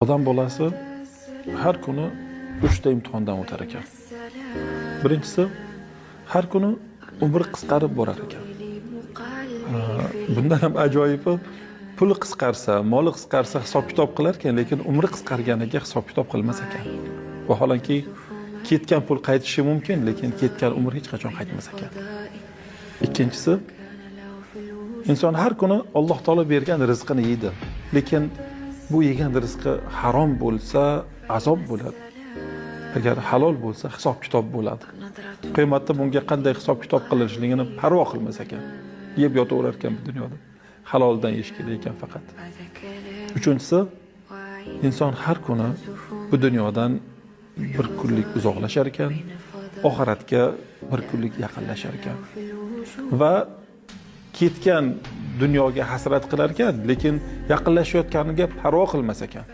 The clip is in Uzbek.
Odam bolasi har kuni 3 ta imtihondan o'tar ekan. Birinchisi, har kuni umri qisqarib borar ekan. Bundan ham ajoyibi, puli qisqarsa, moli qisqarsa hisob-kitob qilar ekan, lekin umri qisqarganiga hisob-kitob qilmas ekan. Vaholanki ketgan pul qaytishi mumkin, lekin ketgan umr hech qachon qaytmas ekan. Ikkinchisi, inson har kuni Alloh taolo bergan rizqini yeydi, lekin bu yegan rizqi harom bo'lsa, azob bo'ladi. Agar halol bo'lsa, hisob-kitob bo'ladi. Qiyomatda bunga qanday hisob-kitob qilinishligini parvo qilmas ekan. Yeb yotaverar ekan bu dunyoda. Haloldan yeyish kerak ekan faqat. Uchinchisi, inson har kuni bu dunyodan bir kunlik uzoqlashar ekan, oxiratga bir kunlik yaqinlashar ekan. Va ketgan dunyoga hasrat qilar ekan, lekin yaqinlashayotganiga parvo qilmas ekan.